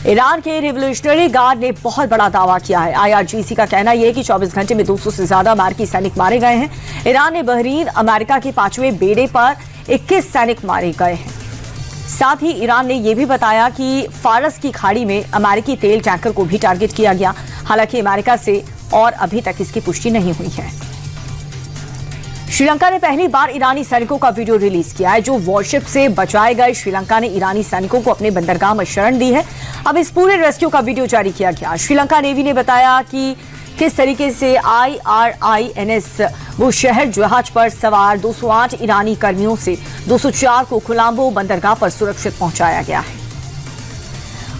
Iran के revolutionary guard ने बहुत बड़ा दावा किया है। IRGC का कहना यह है कि 24 घंटे में 200 से ज्यादा अमेरिकी सैनिक मारे गए हैं। ईरान ने बहरीन अमेरिका के 5वें बेड़े पर 21 सैनिक मारे गए हैं। साथ ही ईरान ने यह भी बताया कि फारस की खाड़ी में अमेरिकी तेल टैंकर को भी टारगेट किया गया। हालांकि अमेरिका से और अभी तक इसकी पुष्टि नहीं हुई है। श्रीलंका ने पहली बार ईरानी सैनिकों का वीडियो रिलीज किया है। जो वॉरशिप से बचाए गए श्रीलंका ने ईरानी सैनिकों को अपने बंदरगाह में शरण दी है। अब इस पूरे रेस्क्यू का वीडियो जारी किया गया। श्रीलंका नेवी ने बताया कि किस तरीके से IRINS वो शहर जहाज पर सवार 208 ईरानी कर्मियों से 204 को कोलंबो बंदरगाह पर सुरक्षित पहुंचाया गया है।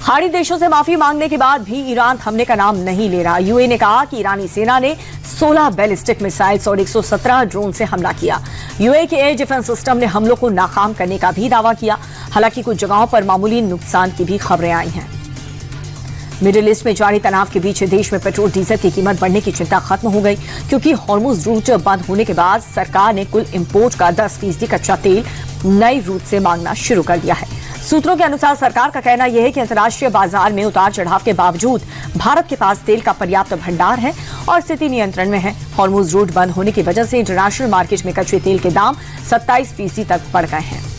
खाड़ी देशों से माफी मांगने के बाद भी ईरान थमने का नाम नहीं ले रहा। UAE ने कहा कि ईरानी सेना ने 16 बैलिस्टिक मिसाइल्स और 117 ड्रोन से हमला किया। UAE के एयर डिफेंस सिस्टम ने हमलों को नाकाम करने का भी दावा किया। हालांकि कुछ जगहों पर मामूली नुकसान की भी खबरें आई हैं। मिडिल ईस्ट में जारी तनाव के बीच देश में पेट्रोल डीजल की कीमत बढ़ने की चिंता खत्म हो गई, क्योंकि हॉर्मुज रूट बंद होने के बाद सरकार ने कुल इंपोर्ट का 10% कच्चा तेल नई रूट से मांगना शुरू कर दिया है। सूत्रों के अनुसार सरकार का कहना यह है कि अंतर्राष्ट्रीय बाजार में उतार चढ़ाव के बावजूद भारत के पास तेल का पर्याप्त भंडार है और स्थिति नियंत्रण में है। हॉर्मुज रूट बंद होने की वजह से इंटरनेशनल मार्केट में कच्चे तेल के दाम 27% तक बढ़ गए हैं।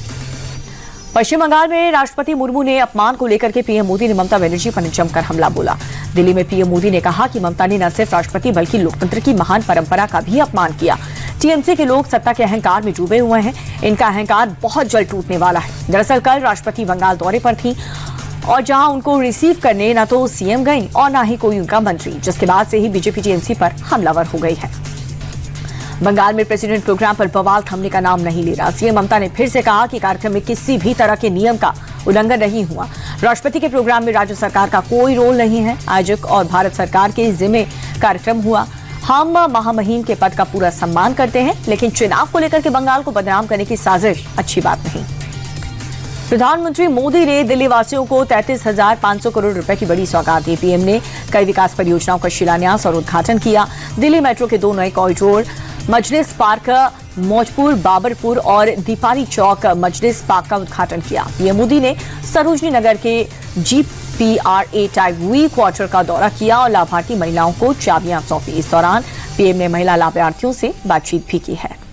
पश्चिम बंगाल में राष्ट्रपति मुर्मू ने अपमान को लेकर के पीएम मोदी ने ममता बनर्जी पर जमकर हमला बोला। दिल्ली में पीएम मोदी ने कहा कि ममता ने न सिर्फ राष्ट्रपति बल्कि लोकतंत्र की महान परंपरा का भी अपमान किया। टीएमसी के लोग सत्ता के अहंकार में डूबे हुए हैं। इनका अहंकार बहुत जल्द टूटने वाला है। दरअसल कल राष्ट्रपति बंगाल दौरे पर थी और जहां उनको रिसीव करने न तो सीएम गई और न ही कोई उनका मंत्री, जिसके बाद से ही बीजेपी टीएमसी पर हमलावर हो गई है। बंगाल में प्रेसिडेंट प्रोग्राम पर बवाल थमने का नाम नहीं ले रहा। सीएम ममता ने फिर से कहा कि कार्यक्रम में किसी भी तरह के नियम का उल्लंघन नहीं हुआ। राष्ट्रपति के प्रोग्राम में राज्य सरकार का कोई रोल नहीं है। आयोजक और भारत सरकार के जिम्मे कार्यक्रम हुआ। हम महामहिम के पद का पूरा सम्मान करते हैं, लेकिन चुनाव को लेकर के बंगाल को बदनाम करने की साजिश अच्छी बात नहीं। प्रधानमंत्री मोदी ने दिल्ली वासियों को 33,500 करोड़ रुपए की बड़ी सौगात दी। पीएम ने कई विकास परियोजनाओं का शिलान्यास और उद्घाटन किया। दिल्ली मेट्रो के 2 नए कॉरिडोर मजलिस पार्क मौजपुर बाबरपुर और दीपारी चौक मजलिस पार्क का उद्घाटन किया। पीएम मोदी ने सरोजनी नगर के GPRA टाइप वी क्वार्टर का दौरा किया और लाभार्थी महिलाओं को चाबियां सौंपी। इस दौरान पीएम ने महिला लाभार्थियों से बातचीत भी की है।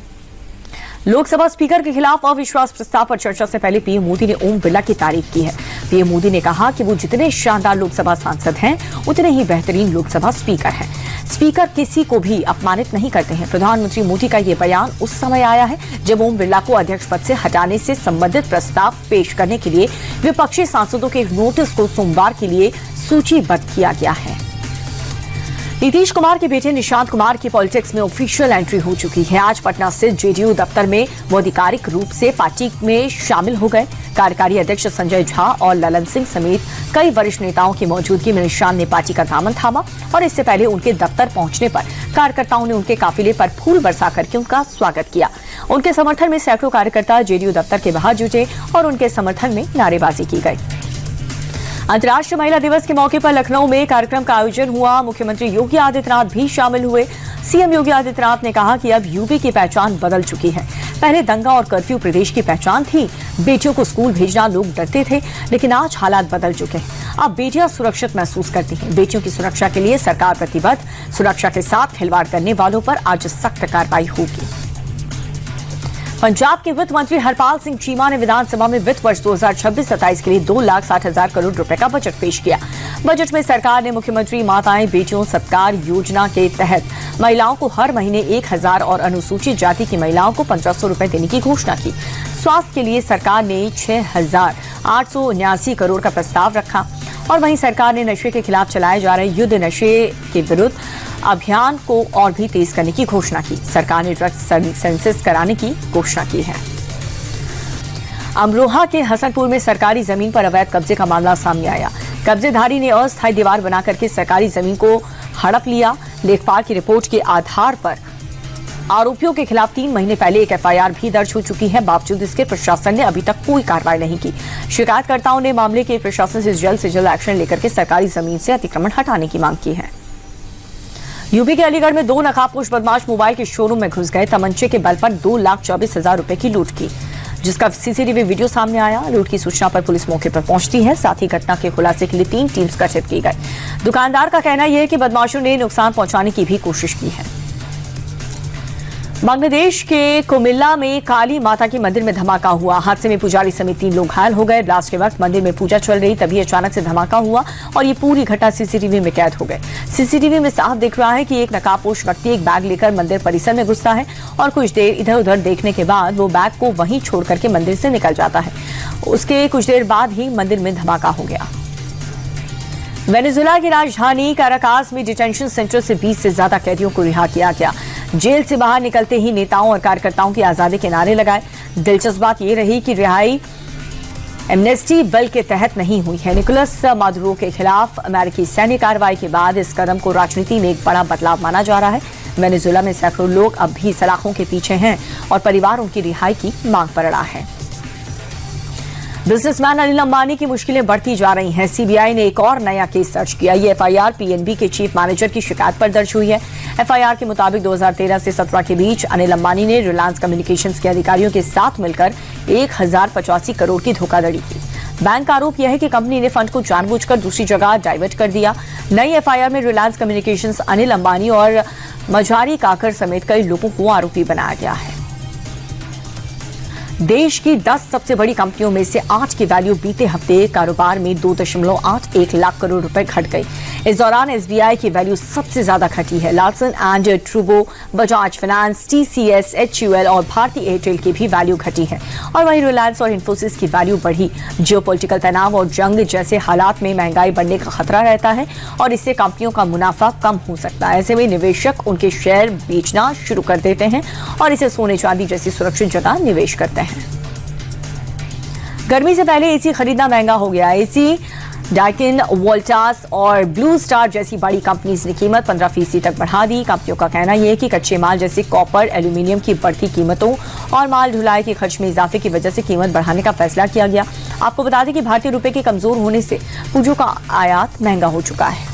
लोकसभा स्पीकर के खिलाफ अविश्वास प्रस्ताव पर चर्चा से पहले पीएम मोदी ने ओम बिरला की तारीफ की है। पीएम मोदी ने कहा कि वो जितने शानदार लोकसभा सांसद हैं, उतने ही बेहतरीन लोकसभा स्पीकर हैं। स्पीकर किसी को भी अपमानित नहीं करते हैं। प्रधानमंत्री मोदी का ये बयान उस समय आया है जब ओम बिरला को अध्यक्ष पद से हटाने से संबंधित प्रस्ताव पेश करने के लिए विपक्षी सांसदों के नोटिस को सोमवार के लिए सूचीबद्ध किया गया है। नीतीश कुमार के बेटे निशांत कुमार की पॉलिटिक्स में ऑफिशियल एंट्री हो चुकी है। आज पटना स्थित JDU दफ्तर में वो आधिकारिक रूप से पार्टी में शामिल हो गए। कार्यकारी अध्यक्ष संजय झा और ललन सिंह समेत कई वरिष्ठ नेताओं की मौजूदगी में निशांत ने पार्टी का दामन थामा और इससे पहले उनके दफ्तर पहुंचने पर कार्यकर्ताओं ने उनके काफिले पर फूल बरसा करके उनका स्वागत किया। उनके समर्थन में सैकड़ों कार्यकर्ता JDU दफ्तर के बाहर जुटे और उनके समर्थन में नारेबाजी की गई। अंतर्राष्ट्रीय महिला दिवस के मौके पर लखनऊ में कार्यक्रम का आयोजन हुआ। मुख्यमंत्री योगी आदित्यनाथ भी शामिल हुए। सीएम योगी आदित्यनाथ ने कहा कि अब यूपी की पहचान बदल चुकी है। पहले दंगा और कर्फ्यू प्रदेश की पहचान थी। बेटियों को स्कूल भेजना लोग डरते थे, लेकिन आज हालात बदल चुके हैं। अब बेटियां सुरक्षित महसूस करती हैं। बेटियों की सुरक्षा के लिए सरकार प्रतिबद्ध। सुरक्षा के साथ खिलवाड़ करने वालों पर आज सख्त कार्रवाई होगी। पंजाब के वित्त मंत्री हरपाल सिंह चीमा ने विधानसभा में वित्त वर्ष 2026-27 के लिए 2,60,000 करोड़ रुपए का बजट पेश किया। बजट में सरकार ने मुख्यमंत्री माताएं बेटियों सत्कार योजना के तहत महिलाओं को हर महीने 1,000 और अनुसूचित जाति की महिलाओं को 1,500 रुपए देने की घोषणा की। स्वास्थ्य के लिए सरकार ने 6,879 करोड़ का प्रस्ताव रखा और वहीं सरकार ने नशे के खिलाफ चलाए जा रहे युद्ध नशे के विरुद्ध अभियान को और भी तेज करने की घोषणा की। सरकार ने ड्रग्स सेंसस कराने की घोषणा की है। अमरोहा के हसनपुर में सरकारी जमीन पर अवैध कब्जे का मामला सामने आया। कब्जेधारी ने अस्थायी दीवार बना करके सरकारी जमीन को हड़प लिया। लेखपाल की रिपोर्ट के आधार पर आरोपियों के खिलाफ 3 महीने पहले एक FIR भी दर्ज हो चुकी है। बावजूद इसके प्रशासन ने अभी तक कोई कार्रवाई नहीं की। शिकायतकर्ताओं ने मामले के प्रशासन से जल्द एक्शन लेकर के सरकारी जमीन से अतिक्रमण हटाने की मांग की है। यूपी के अलीगढ़ में 2 नकाबपोश बदमाश मोबाइल के शोरूम में घुस गए। तमंचे के बल पर 2,24,000 रुपए की लूट की। जिसका सीसीटीवी वीडियो सामने आया। लूट की सूचना पर पुलिस मौके पर पहुंचती है। साथ ही घटना के खुलासे के लिए 3 टीम्स गठित की गई। दुकानदार का कहना यह है कि बदमाशों ने नुकसान पहुंचाने की भी कोशिश की है। बांग्लादेश के कुमिल्ला में काली माता के मंदिर में धमाका हुआ। हादसे में पुजारी समेत 3 लोग घायल हो गए। ब्लास्ट के वक्त मंदिर में पूजा चल रही, तभी अचानक से धमाका हुआ और ये पूरी घटना सीसीटीवी में कैद हो गई। सीसीटीवी में साफ दिख रहा है कि एक नकाबपोश व्यक्ति एक बैग लेकर मंदिर परिसर में घुसता है और कुछ देर इधर उधर देखने के बाद वो बैग को वहीं छोड़ करके मंदिर से निकल जाता है। उसके कुछ देर बाद ही मंदिर में धमाका हो गया। वेनेजुएला की राजधानी काराकास में डिटेंशन सेंटर से 20 से ज्यादा कैदियों को रिहा किया गया। जेल से बाहर निकलते ही नेताओं और कार्यकर्ताओं की आजादी के नारे लगाए। दिलचस्प बात यह रही कि रिहाई एमनेस्टी बिल के तहत नहीं हुई है। निकोलस मादुरो के खिलाफ अमेरिकी सैन्य कार्रवाई के बाद इस कदम को राजनीति में एक बड़ा बदलाव माना जा रहा है। वेनेजुएला में सैकड़ों लोग अब भी सलाखों के पीछे हैं और परिवार उनकी रिहाई की मांग पर अड़ा है। बिजनेसमैन अनिल अंबानी की मुश्किलें बढ़ती जा रही हैं। सीबीआई ने एक और नया केस दर्ज किया। ये एफआईआर पीएनबी के चीफ मैनेजर की शिकायत पर दर्ज हुई है। एफआईआर के मुताबिक 2013 से 17 के बीच अनिल अंबानी ने रिलायंस कम्युनिकेशंस के अधिकारियों के साथ मिलकर 1085 करोड़ की धोखाधड़ी की। बैंक का आरोप यह है कि कंपनी ने फंड को जानबूझकर दूसरी जगह डाइवर्ट कर दिया। नई एफआईआर में रिलायंस कम्युनिकेशंस, अनिल अंबानी और मझारी काकर समेत कई लोगों को आरोपी बनाया गया है। देश की 10 सबसे बड़ी कंपनियों में से 8 की वैल्यू बीते हफ्ते कारोबार में 2.81 लाख करोड़ रुपए घट गई। इस दौरान एसबीआई की वैल्यू सबसे ज्यादा घटी है। लार्सन एंड ट्रूबो, बजाज फाइनेंस, टीसीएस, एचयूएल और भारती एयरटेल की भी वैल्यू घटी है और वहीं रिलायंस और इन्फोसिस की वैल्यू बढ़ी। जियोपॉलिटिकल तनाव और जंग जैसे हालात में महंगाई बढ़ने का खतरा रहता है और इससे कंपनियों का मुनाफा कम हो सकता है। ऐसे में निवेशक उनके शेयर बेचना शुरू कर देते हैं और इसे सोने चांदी जैसी सुरक्षित जगह निवेश करते हैं। गर्मी से पहले एसी खरीदना महंगा हो गया। एसी डाइकिन, वोल्टास और ब्लू स्टार जैसी बड़ी कंपनीज ने कीमत 15% तक बढ़ा दी। कंपनियों का कहना यह है कि कच्चे माल जैसे कॉपर, एल्यूमिनियम की बढ़ती कीमतों और माल ढुलाई के खर्च में इजाफे की वजह से कीमत बढ़ाने का फैसला किया गया। आपको बता दें कि भारतीय रुपए के कमजोर होने से पूंजों का आयात महंगा हो चुका है।